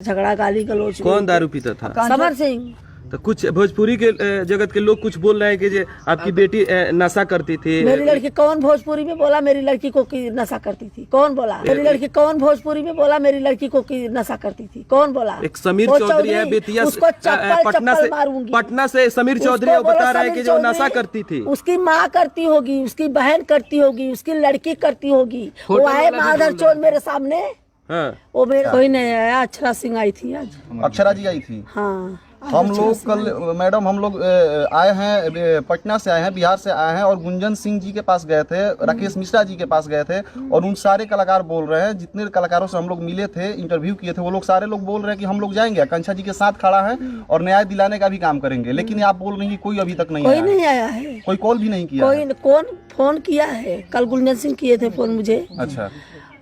झगड़ा गाली गलौज। कौन दारू पीता था? समर सिंह। तो कुछ भोजपुरी के जगत के लोग कुछ बोल रहे हैं कि जे आपकी बेटी नशा करती थी। मेरी लड़की कौन भोजपुरी में बोला मेरी लड़की को कि नशा करती थी? कौन बोला? मेरी लड़की कौन भोजपुरी में बोला मेरी लड़की को कि नशा करती थी? कौन बोला? एक समीर चौधरी है बेतिया, उसको चप्पल मारूंगी। पटना से समीर चौधरी बता रहा है कि जो नशा करती थी। उसकी माँ करती होगी, उसकी बहन करती होगी, उसकी लड़की करती होगी। वो आए माधर चौध मेरे सामने। हाँ। वो मेरा कोई नहीं आया। अक्षरा सिंह आई थी आज। अक्षरा जी आई थी। हाँ। हम लोग कल मैडम हम लोग आए हैं, पटना से आए हैं, बिहार से आए हैं और गुंजन सिंह जी के पास गए थे, राकेश मिश्रा जी के पास गए थे और उन सारे कलाकार बोल रहे हैं, जितने कलाकारों से हम लोग मिले थे, इंटरव्यू किए थे, वो लोग सारे लोग बोल रहे हैं कि हम लोग जाएंगे, आकांक्षा जी के साथ खड़ा है और न्याय दिलाने का भी काम करेंगे। लेकिन आप बोल रही हैं कि कोई अभी तक नहीं आया। कोई नहीं आया है, कोई कॉल भी नहीं किया। कोई कौन फोन किया है? कल गुंजन सिंह किए थे फोन मुझे। अच्छा।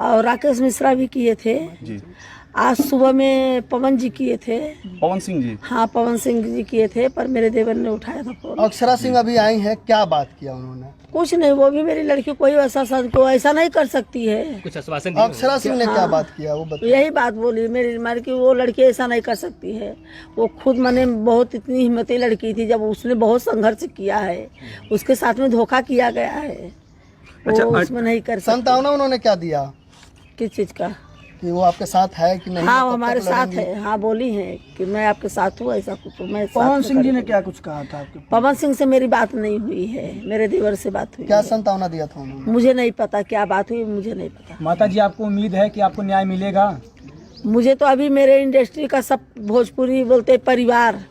और राकेश मिश्रा भी किए थे जी। आज सुबह में पवन जी किए थे। पवन सिंह जी? हाँ, पवन सिंह जी किए थे, पर मेरे देवर ने उठाया था फोन। अक्षरा सिंह अभी आई हैं, क्या बात किया उन्होंने? कुछ नहीं, वो भी मेरी लड़की कोई ऐसा नहीं कर सकती है। कुछ आश्वासन अक्षरा सिंह ने क्या बात किया वो बताइए। यही बात बोली मेरी मार की, वो लड़की ऐसा नहीं कर सकती है। वो खुद मने बहुत इतनी हिम्मती लड़की थी, जब उसने बहुत संघर्ष किया है, उसके साथ में धोखा किया गया है, वो उसमें नहीं कर सकती। संतावना उन्होंने क्या दिया? किस चीज का? कि वो आपके साथ है कि नहीं? हाँ, वो हमारे साथ है। हाँ, बोली है कि मैं आपके साथ हूँ, ऐसा कुछ। मैं पवन सिंह जी ने क्या कुछ कहा था आपके? पवन सिंह से मेरी बात नहीं हुई है, मेरे देवर से बात हुई। क्या संतावना दिया था उन्होंने? मुझे नहीं पता क्या बात हुई, मुझे नहीं पता। माता जी, आपको उम्मीद है कि आपको न्याय मिलेगा? मुझे तो अभी मेरे इंडस्ट्री का सब भोजपुरी बोलते परिवार,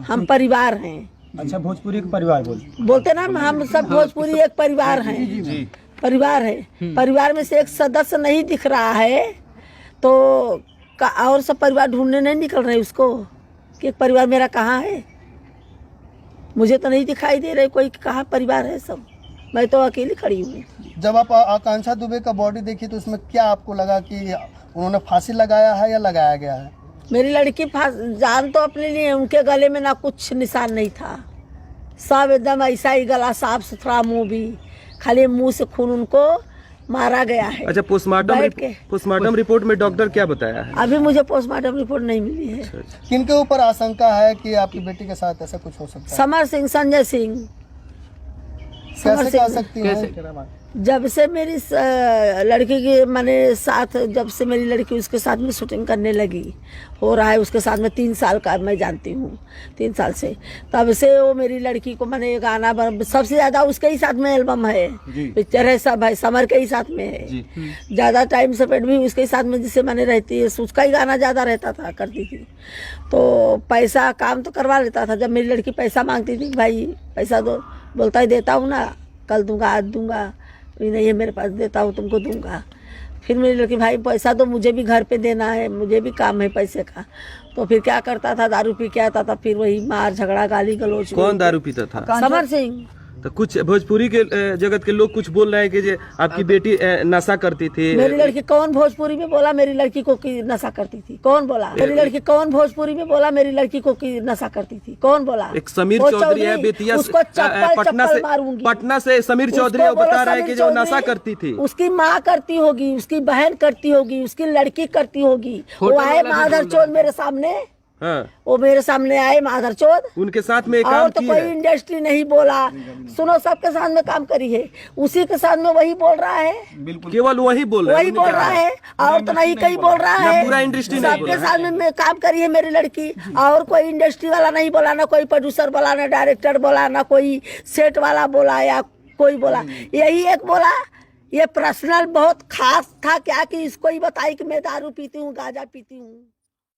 हम परिवार हैं। अच्छा, भोजपुरी का परिवार बोलते ना, हम सब भोजपुरी एक परिवार हैं। परिवार है, परिवार में से एक सदस्य नहीं दिख रहा है तो और सब परिवार ढूंढने नहीं निकल रहे उसको कि एक परिवार मेरा कहाँ है। मुझे तो नहीं दिखाई दे रहे कोई कहाँ परिवार है। सब मैं तो अकेली खड़ी हूँ। जब आप आकांक्षा दुबे का बॉडी देखी तो उसमें क्या आपको लगा कि उन्होंने फांसी लगाया है या लगाया गया है? मेरी लड़की जान तो अपने लिए, उनके गले में ना कुछ निशान नहीं था, सब एकदम ऐसा ही गला, साफ सुथरा मुंह भी, खाली मुंह से खून उनको मारा गया है। अच्छा, पोस्टमार्टम रिपोर्ट में डॉक्टर क्या बताया है? अभी मुझे पोस्टमार्टम रिपोर्ट नहीं मिली है। किनके ऊपर आशंका है कि आपकी बेटी के साथ ऐसा कुछ हो सकता है? समर सिंह, संजय सिंह। कैसे कह सकती हैं? जब से मेरी लड़की की मैंने साथ, जब से मेरी लड़की उसके साथ में शूटिंग करने लगी, हो रहा है उसके साथ में 3 साल का मैं जानती हूँ, 3 साल से, तब से वो मेरी लड़की को मैंने गाना सबसे ज्यादा उसके ही साथ में एल्बम है, पिक्चर है, सब है, समर के ही साथ में है। ज्यादा टाइम स्पेंड भी उसके साथ में जिससे मैंने रहती है, उसका ही गाना ज्यादा रहता था, करती थी। तो पैसा काम तो करवा लेता था। जब मेरी लड़की पैसा मांगती थी, भाई पैसा दो, बोलता ही देता हूँ ना, कल दूंगा, आज दूंगा, नहीं है मेरे पास, देता हूँ तुमको दूंगा। फिर मेरी लड़की, भाई पैसा तो मुझे भी घर पे देना है, मुझे भी काम है पैसे का। तो फिर क्या करता था, दारू पी के आता था, फिर वही मार झगड़ा गाली गलौज। कौन दारू पीता था? समर सिंह। तो कुछ भोजपुरी के जगत के लोग कुछ बोल रहे हैं कि जे आपकी बेटी नशा करती थी। मेरी लड़की कौन भोजपुरी में बोला मेरी लड़की को कि नशा करती थी? कौन बोला? मेरी लड़की कौन भोजपुरी में बोला मेरी लड़की को कि नशा करती थी? कौन बोला? एक समीर चौधरी है बेतिया, उसको चप्पल मारूंगी। पटना से समीर चौधरी बता रहा है कि जो नशा करती थी। उसकी माँ करती होगी, उसकी बहन करती होगी, उसकी लड़की करती होगी। वो आए माधर चौध मेरे सामने। हाँ। वो मेरे सामने आए माधर चौध, उनके साथ में काम और तो कोई इंडस्ट्री नहीं बोला। सुनो, सबके साथ में काम करी है, उसी के साथ में वही बोल रहा है। बिल्कुल, केवल वही बोल रहा है, वही बोल रहा है, और तो नहीं कहीं बोल रहा है। पूरा इंडस्ट्री सबके साथ में काम करी है मेरी लड़की, और कोई इंडस्ट्री वाला नहीं बोला, ना कोई प्रोड्यूसर बोला, ना डायरेक्टर बोला, ना कोई सेट वाला बोला या कोई बोला। यही एक बोला, ये पर्सनल बहुत खास था क्या कि इसको ही बताई कि मैं दारू पीती हूँ, गांजा पीती हूँ।